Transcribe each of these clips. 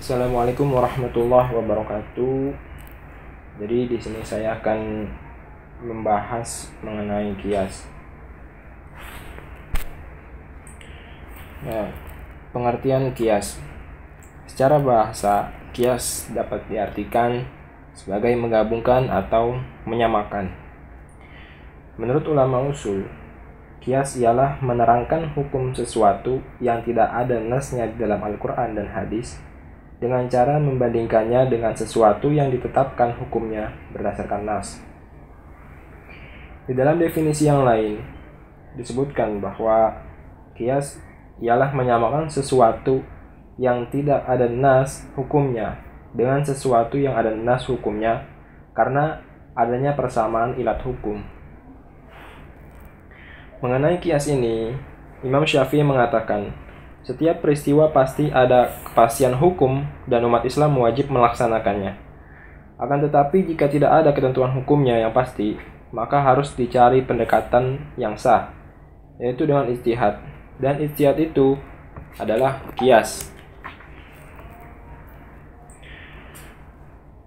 Assalamualaikum warahmatullahi wabarakatuh. Jadi di sini saya akan membahas mengenai kias. Nah, pengertian kias. Secara bahasa, kias dapat diartikan sebagai menggabungkan atau menyamakan. Menurut ulama usul, kias ialah menerangkan hukum sesuatu yang tidak ada nasnya di dalam Al-Quran dan hadis dengan cara membandingkannya dengan sesuatu yang ditetapkan hukumnya berdasarkan nas. Di dalam definisi yang lain, disebutkan bahwa kias ialah menyamakan sesuatu yang tidak ada nas hukumnya dengan sesuatu yang ada nas hukumnya karena adanya persamaan ilat hukum. Mengenai kias ini, Imam Syafi'i mengatakan, setiap peristiwa pasti ada kepastian hukum dan umat Islam wajib melaksanakannya. Akan tetapi jika tidak ada ketentuan hukumnya yang pasti, maka harus dicari pendekatan yang sah, yaitu dengan ijtihad. Dan ijtihad itu adalah kias.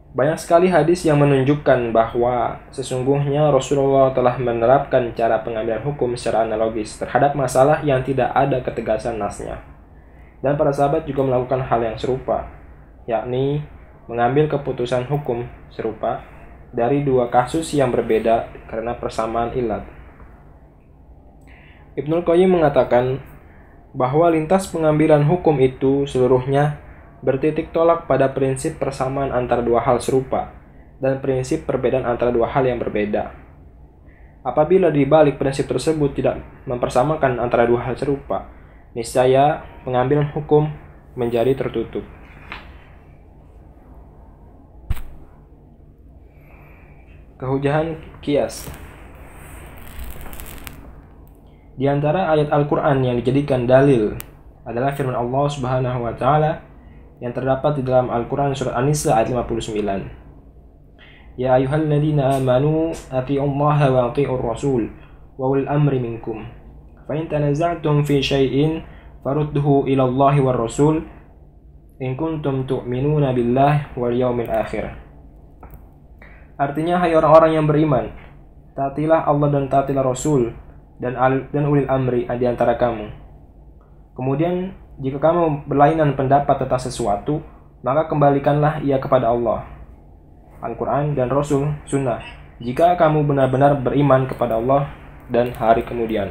Banyak sekali hadis yang menunjukkan bahwa sesungguhnya Rasulullah telah menerapkan cara pengambilan hukum secara analogis terhadap masalah yang tidak ada ketegasan nasnya. Dan para sahabat juga melakukan hal yang serupa, yakni mengambil keputusan hukum serupa dari dua kasus yang berbeda karena persamaan ilat. Ibnul Qayyim mengatakan bahwa lintas pengambilan hukum itu seluruhnya bertitik tolak pada prinsip persamaan antara dua hal serupa dan prinsip perbedaan antara dua hal yang berbeda. Apabila di balik prinsip tersebut tidak mempersamakan antara dua hal serupa, niscaya pengambilan hukum menjadi tertutup. Kehujahan kias. Di antara ayat Al-Quran yang dijadikan dalil adalah firman Allah Subhanahu wa Ta'ala yang terdapat di dalam Al-Quran surat An-Nisa ayat 59. Ya ayyuhalladzina amanu athi'ullaha wa athi'ur rasul wa ulil amri minkum. Fa in tanaza'tum fi syai'in farudduhu ila Allahi war rasul in kuntum tu'minuna billahi wal yaumil akhir. Artinya, hai orang-orang yang beriman, taatilah Allah dan taatilah Rasul dan ulil amri di antara kamu. Kemudian jika kamu berlainan pendapat tentang sesuatu, maka kembalikanlah ia kepada Allah, Al-Quran dan Rasul Sunnah, jika kamu benar-benar beriman kepada Allah dan hari kemudian.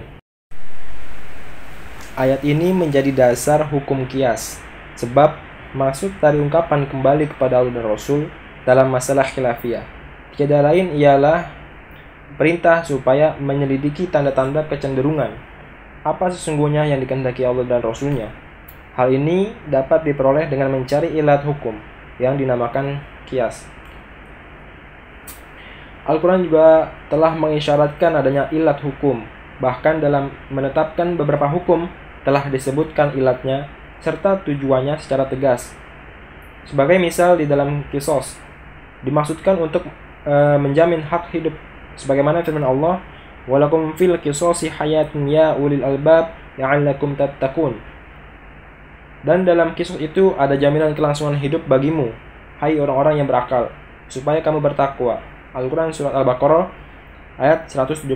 Ayat ini menjadi dasar hukum kias, sebab maksud dari ungkapan kembali kepada Allah dan Rasul dalam masalah khilafiyah tiada lain ialah perintah supaya menyelidiki tanda-tanda kecenderungan apa sesungguhnya yang dikehendaki Allah dan Rasulnya. Hal ini dapat diperoleh dengan mencari ilat hukum yang dinamakan kias. Al-Quran juga telah mengisyaratkan adanya ilat hukum. Bahkan dalam menetapkan beberapa hukum telah disebutkan ilatnya serta tujuannya secara tegas. Sebagai misal di dalam kisos, dimaksudkan untuk menjamin hak hidup. Sebagaimana firman Allah, walakum fil qisasi hayatun ya ulil albab la'allakum tattaqun. Dan dalam kisos itu ada jaminan kelangsungan hidup bagimu, hai orang-orang yang berakal, supaya kamu bertakwa. Al-Quran surat Al-Baqarah ayat 179.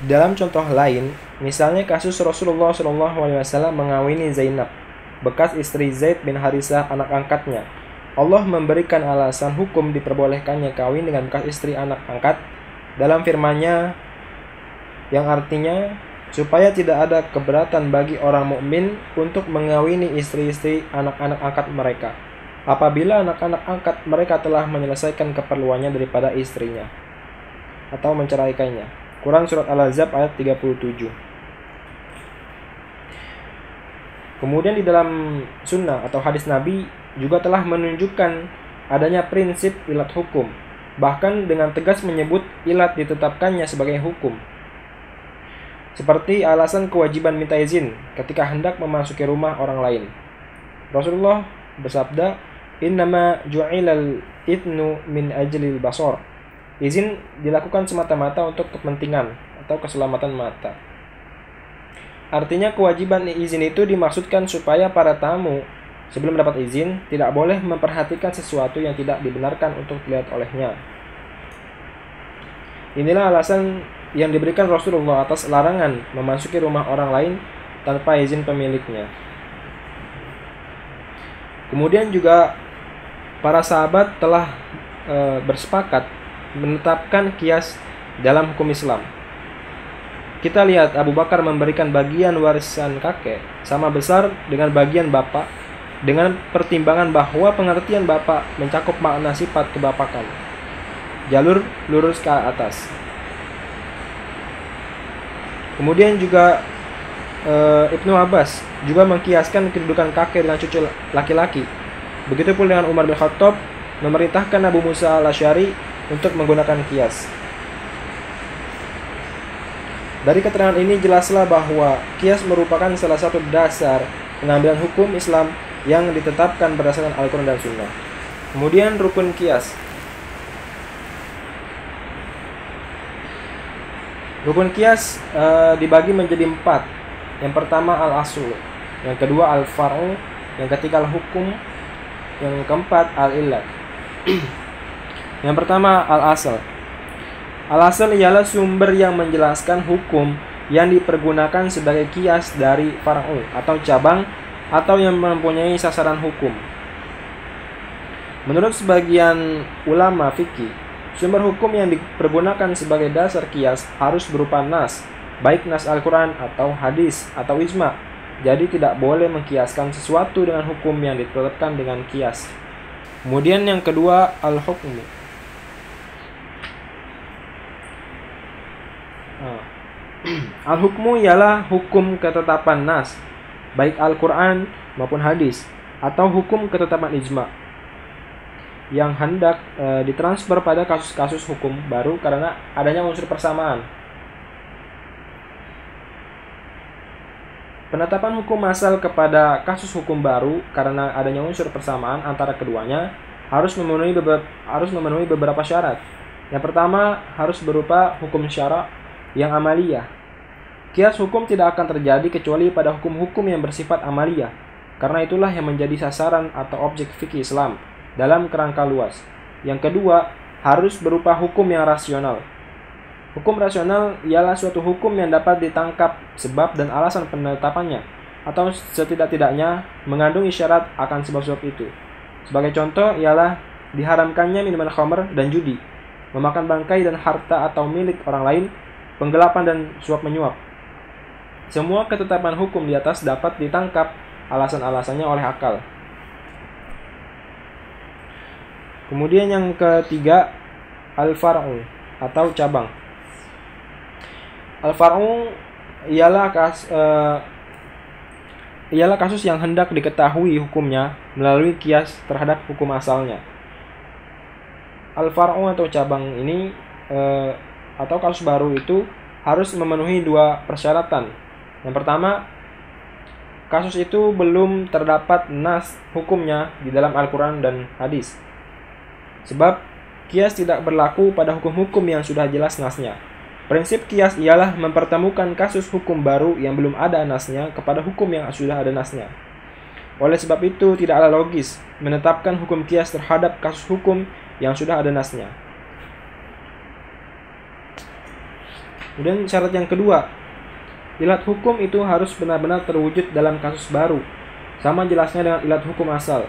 Dalam contoh lain, misalnya kasus Rasulullah SAW mengawini Zainab, bekas istri Zaid bin Harisah, anak angkatnya. Allah memberikan alasan hukum diperbolehkannya kawin dengan bekas istri anak angkat dalam firman-Nya yang artinya supaya tidak ada keberatan bagi orang mukmin untuk mengawini istri-istri anak-anak angkat mereka apabila anak-anak angkat mereka telah menyelesaikan keperluannya daripada istrinya atau menceraikannya. Quran surat Al-Ahzab ayat 37. Kemudian di dalam sunnah atau hadis Nabi juga telah menunjukkan adanya prinsip ilat hukum, bahkan dengan tegas menyebut ilat ditetapkannya sebagai hukum. Seperti alasan kewajiban minta izin ketika hendak memasuki rumah orang lain. Rasulullah bersabda, "Innama ju'ilal idnu min ajlil basar." Izin dilakukan semata-mata untuk kepentingan atau keselamatan mata. Artinya kewajiban izin itu dimaksudkan supaya para tamu sebelum mendapat izin tidak boleh memperhatikan sesuatu yang tidak dibenarkan untuk dilihat olehnya. Inilah alasan yang diberikan Rasulullah atas larangan memasuki rumah orang lain tanpa izin pemiliknya. Kemudian juga para sahabat telah bersepakat menetapkan qiyas dalam hukum Islam. Kita lihat Abu Bakar memberikan bagian warisan kakek sama besar dengan bagian bapak dengan pertimbangan bahwa pengertian bapak mencakup makna sifat kebapakan. Jalur lurus ke atas. Kemudian juga Ibnu Abbas juga mengkiaskan kedudukan kakek dengan cucu laki-laki. Begitu pula dengan Umar bin Khattab memerintahkan Abu Musa al-Asy'ari untuk menggunakan kias. Dari keterangan ini jelaslah bahwa kias merupakan salah satu dasar pengambilan hukum Islam yang ditetapkan berdasarkan Al-Quran dan Sunnah. Kemudian rukun kias. Rukun kias dibagi menjadi 4. Yang pertama al-aslu, yang kedua al-far'u, yang ketiga al-hukum, yang keempat al-illat. Yang pertama al-asal. Al-asal ialah sumber yang menjelaskan hukum yang dipergunakan sebagai kias dari far'u atau cabang atau yang mempunyai sasaran hukum. Menurut sebagian ulama fikih, sumber hukum yang dipergunakan sebagai dasar kias harus berupa nas, baik nas Al-Quran atau hadis atau ijma. Jadi tidak boleh mengkiaskan sesuatu dengan hukum yang ditetapkan dengan kias. Kemudian yang kedua al-hukmu. Al-hukmu ialah hukum ketetapan nas, baik Al-Quran maupun hadis, atau hukum ketetapan ijma yang hendak ditransfer pada kasus-kasus hukum baru karena adanya unsur persamaan. Penetapan hukum asal kepada kasus hukum baru karena adanya unsur persamaan antara keduanya harus memenuhi beberapa syarat. Yang pertama harus berupa hukum syara yang amaliyah. Kias hukum tidak akan terjadi kecuali pada hukum-hukum yang bersifat amaliyah. Karena itulah yang menjadi sasaran atau objek fikih Islam dalam kerangka luas. Yang kedua, harus berupa hukum yang rasional. Hukum rasional ialah suatu hukum yang dapat ditangkap sebab dan alasan penetapannya, atau setidak-tidaknya mengandung isyarat akan sebab-sebab itu. Sebagai contoh ialah diharamkannya minuman khamr dan judi, memakan bangkai dan harta atau milik orang lain, penggelapan dan suap menyuap. Semua ketetapan hukum di atas dapat ditangkap alasan-alasannya oleh akal. Kemudian yang ketiga, al-far'u atau cabang. Al-far'u ialah kasus yang hendak diketahui hukumnya melalui kias terhadap hukum asalnya. Al-far'u atau cabang ini atau kasus baru itu harus memenuhi 2 persyaratan. Yang pertama, kasus itu belum terdapat nas hukumnya di dalam Al-Quran dan hadis. Sebab kias tidak berlaku pada hukum-hukum yang sudah jelas nasnya. Prinsip kias ialah mempertemukan kasus hukum baru yang belum ada nasnya kepada hukum yang sudah ada nasnya. Oleh sebab itu tidaklah logis menetapkan hukum kias terhadap kasus hukum yang sudah ada nasnya. Kemudian syarat yang kedua, ilat hukum itu harus benar-benar terwujud dalam kasus baru, sama jelasnya dengan ilat hukum asal.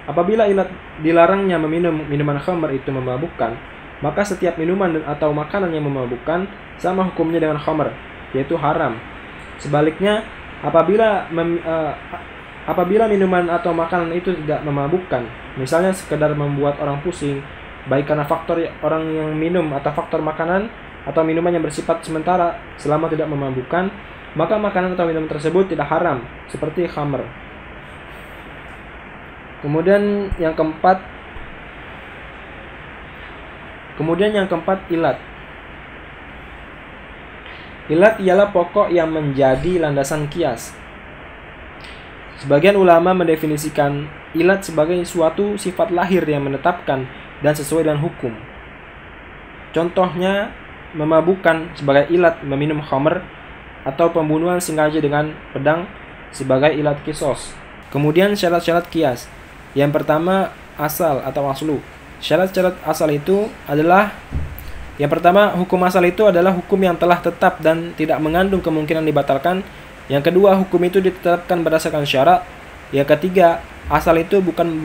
Apabila ilat dilarangnya meminum minuman khamr itu memabukkan, maka setiap minuman atau makanan yang memabukkan sama hukumnya dengan khamr, yaitu haram. Sebaliknya, apabila minuman atau makanan itu tidak memabukkan, misalnya sekedar membuat orang pusing, baik karena faktor orang yang minum atau faktor makanan atau minuman yang bersifat sementara selama tidak memabukkan, maka makanan atau minuman tersebut tidak haram, seperti khamr. Kemudian yang keempat, ilat. Ilat ialah pokok yang menjadi landasan kias. Sebagian ulama mendefinisikan ilat sebagai suatu sifat lahir yang menetapkan dan sesuai dengan hukum. Contohnya, memabukkan sebagai ilat meminum khamr atau pembunuhan sengaja dengan pedang sebagai ilat kisos. Kemudian syarat-syarat kias. Yang pertama, asal atau aslu. Syarat-syarat asal itu adalah yang pertama, hukum asal itu adalah hukum yang telah tetap dan tidak mengandung kemungkinan dibatalkan. Yang kedua, hukum itu ditetapkan berdasarkan syarat. Yang ketiga, asal itu bukan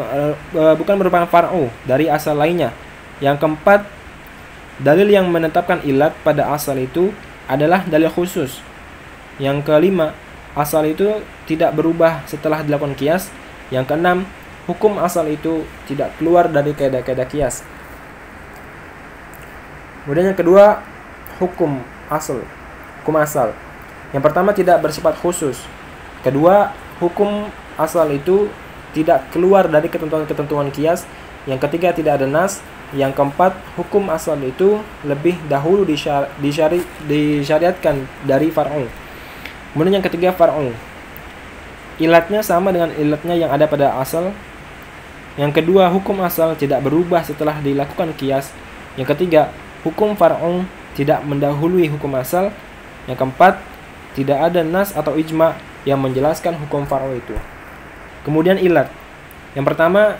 merupakan far'u dari asal lainnya. Yang keempat, dalil yang menetapkan ilat pada asal itu adalah dalil khusus. Yang kelima, asal itu tidak berubah setelah dilakukan kias. Yang keenam, hukum asal itu tidak keluar dari kaidah-kaidah kias. Kemudian yang kedua, hukum asal. Yang pertama, tidak bersifat khusus. Kedua, hukum asal itu tidak keluar dari ketentuan-ketentuan kias. Yang ketiga, tidak ada nas. Yang keempat, hukum asal itu lebih dahulu disyariatkan dari far'u. Kemudian yang ketiga, far'u. Ilatnya sama dengan ilatnya yang ada pada asal. Yang kedua, hukum asal tidak berubah setelah dilakukan kias. Yang ketiga, hukum far'u tidak mendahului hukum asal. Yang keempat, tidak ada nas atau ijma yang menjelaskan hukum far'u itu. Kemudian ilat. Yang pertama,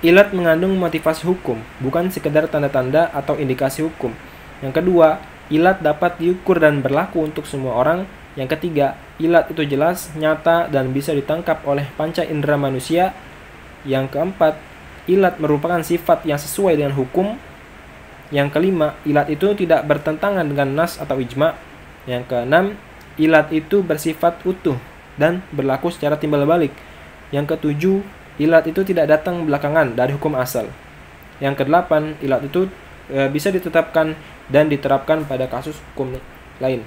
ilat mengandung motivasi hukum, bukan sekedar tanda-tanda atau indikasi hukum. Yang kedua, ilat dapat diukur dan berlaku untuk semua orang. Yang ketiga, ilat itu jelas, nyata, dan bisa ditangkap oleh panca indera manusia. Yang keempat, ilat merupakan sifat yang sesuai dengan hukum. Yang kelima, ilat itu tidak bertentangan dengan nas atau ijma. Yang keenam, ilat itu bersifat utuh dan berlaku secara timbal balik. Yang ketujuh, ilat itu tidak datang belakangan dari hukum asal. Yang kedelapan, ilat itu bisa ditetapkan dan diterapkan pada kasus hukum lain.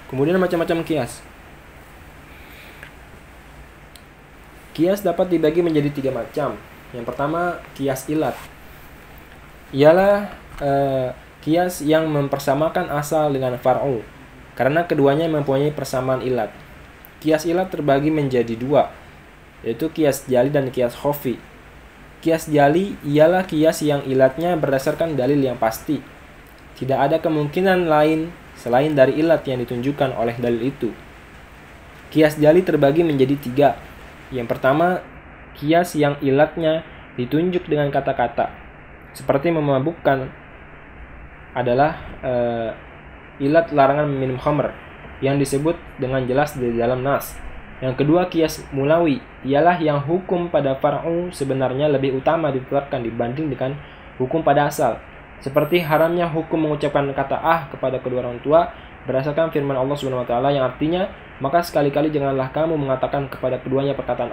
Kemudian macam-macam kias. Kias dapat dibagi menjadi 3 macam. Yang pertama, kias ilat. Ialah kias yang mempersamakan asal dengan far'u, karena keduanya mempunyai persamaan ilat. Kias ilat terbagi menjadi 2, yaitu kias jali dan kias khafi. Kias jali ialah kias yang ilatnya berdasarkan dalil yang pasti. Tidak ada kemungkinan lain selain dari ilat yang ditunjukkan oleh dalil itu. Kias jali terbagi menjadi 3. Yang pertama, kias yang ilatnya ditunjuk dengan kata-kata, seperti memabukkan adalah ilat larangan minum khamr yang disebut dengan jelas di dalam nas. Yang kedua, kias mulawi ialah yang hukum pada far'u sebenarnya lebih utama ditetapkan dibanding dengan hukum pada asal, seperti haramnya hukum mengucapkan kata kepada kedua orang tua berdasarkan firman Allah Subhanahu wa taala yang artinya, maka sekali-kali janganlah kamu mengatakan kepada keduanya perkataan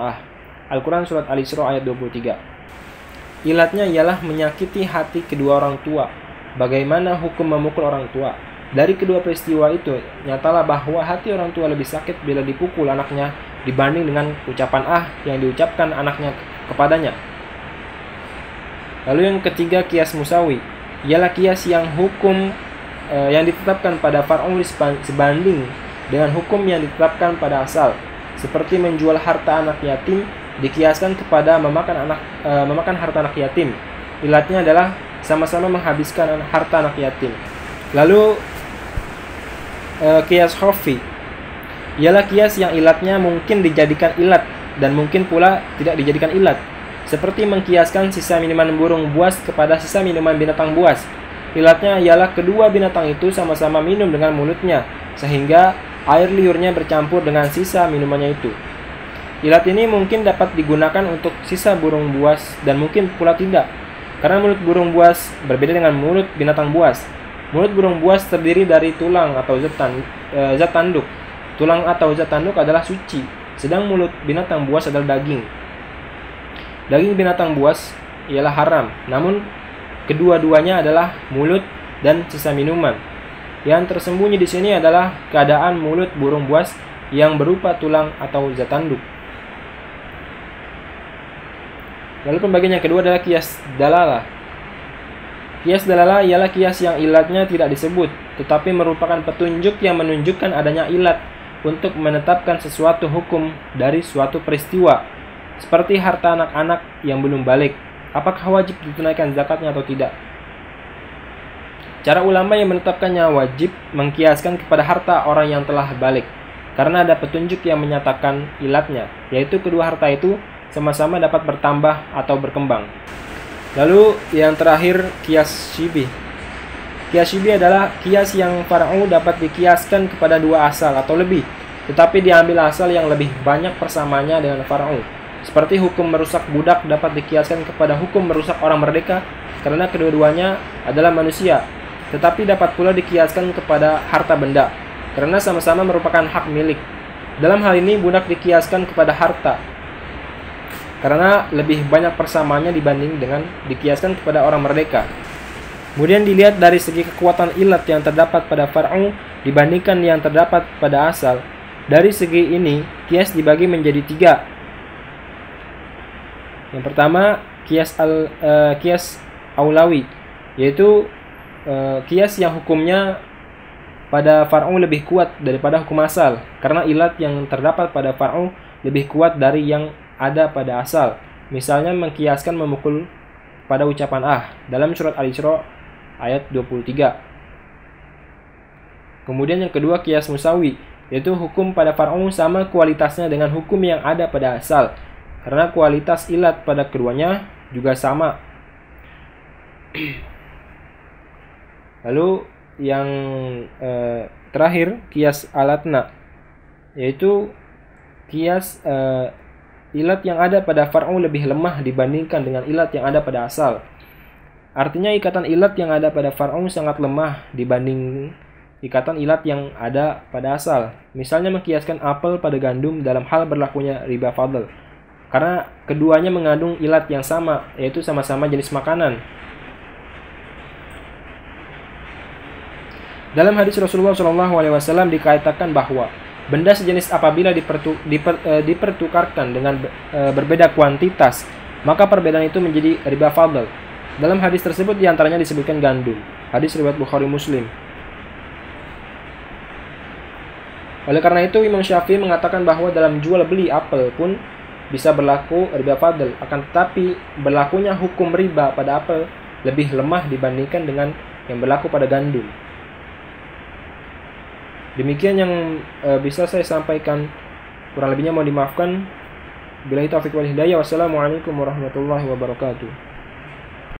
Al-Quran surat Al-Isra ayat 23. Ilatnya ialah menyakiti hati kedua orang tua. Bagaimana hukum memukul orang tua? Dari kedua peristiwa itu, nyatalah bahwa hati orang tua lebih sakit bila dipukul anaknya dibanding dengan ucapan yang diucapkan anaknya kepadanya. Lalu yang ketiga, kias musawi. Ialah kias yang hukum yang ditetapkan pada far'u sebanding dengan hukum yang ditetapkan pada asal. Seperti menjual harta anak yatim dikiaskan kepada memakan harta anak yatim. Ilatnya adalah sama-sama menghabiskan harta anak yatim. Lalu kias khafi ialah kias yang ilatnya mungkin dijadikan ilat dan mungkin pula tidak dijadikan ilat, seperti mengkiaskan sisa minuman burung buas kepada sisa minuman binatang buas. Ilatnya ialah kedua binatang itu sama-sama minum dengan mulutnya, sehingga air liurnya bercampur dengan sisa minumannya itu. Ilat ini mungkin dapat digunakan untuk sisa burung buas dan mungkin pula tidak, karena mulut burung buas berbeda dengan mulut binatang buas. Mulut burung buas terdiri dari tulang atau zat tanduk. Tulang atau zat tanduk adalah suci, sedang mulut binatang buas adalah daging. Daging binatang buas ialah haram, namun kedua-duanya adalah mulut dan sisa minuman. Yang tersembunyi di sini adalah keadaan mulut burung buas yang berupa tulang atau zat tanduk. Lalu pembagian yang kedua adalah kias dalalah. Kias dalalah ialah kias yang ilatnya tidak disebut, tetapi merupakan petunjuk yang menunjukkan adanya ilat untuk menetapkan sesuatu hukum dari suatu peristiwa, seperti harta anak-anak yang belum balik, apakah wajib ditunaikan zakatnya atau tidak. Cara ulama yang menetapkannya wajib mengkiaskan kepada harta orang yang telah balik, karena ada petunjuk yang menyatakan ilatnya, yaitu kedua harta itu sama-sama dapat bertambah atau berkembang. Lalu yang terakhir, kias syibih. Kias syibih adalah kias yang far'u dapat dikiaskan kepada dua asal atau lebih, tetapi diambil asal yang lebih banyak persamaannya dengan far'u. Seperti hukum merusak budak dapat dikiaskan kepada hukum merusak orang merdeka, karena kedua-duanya adalah manusia. Tetapi dapat pula dikiaskan kepada harta benda, karena sama-sama merupakan hak milik. Dalam hal ini budak dikiaskan kepada harta, karena lebih banyak persamaannya dibanding dengan dikiaskan kepada orang merdeka. Kemudian dilihat dari segi kekuatan ilat yang terdapat pada far'u dibandingkan yang terdapat pada asal. Dari segi ini, kias dibagi menjadi tiga. Yang pertama, kias aulawi, yaitu kias yang hukumnya pada far'u lebih kuat daripada hukum asal, karena ilat yang terdapat pada far'u lebih kuat dari yang ada pada asal. Misalnya mengkiaskan memukul pada ucapan dalam surat Al-Isra ayat 23. Kemudian yang kedua, kias musawi, yaitu hukum pada far'u sama kualitasnya dengan hukum yang ada pada asal, karena kualitas ilat pada keduanya juga sama. Lalu yang terakhir, kias alatna, yaitu kias ilat yang ada pada far'u lebih lemah dibandingkan dengan ilat yang ada pada asal. Artinya ikatan ilat yang ada pada far'u sangat lemah dibanding ikatan ilat yang ada pada asal. Misalnya mengkiaskan apel pada gandum dalam hal berlakunya riba fadl, karena keduanya mengandung ilat yang sama, yaitu sama-sama jenis makanan. Dalam hadis Rasulullah SAW dikatakan bahwa benda sejenis apabila dipertukarkan dengan berbeda kuantitas, maka perbedaan itu menjadi riba fadl. Dalam hadis tersebut diantaranya disebutkan gandum. Hadis riwayat Bukhari Muslim. Oleh karena itu Imam Syafi'i mengatakan bahwa dalam jual beli apel pun bisa berlaku riba fadl, akan tetapi berlakunya hukum riba pada apel lebih lemah dibandingkan dengan yang berlaku pada gandum. Demikian yang bisa saya sampaikan, kurang lebihnya mohon dimaafkan. Billahi taufiq wal hidayah. Wassalamualaikum warahmatullahi wabarakatuh.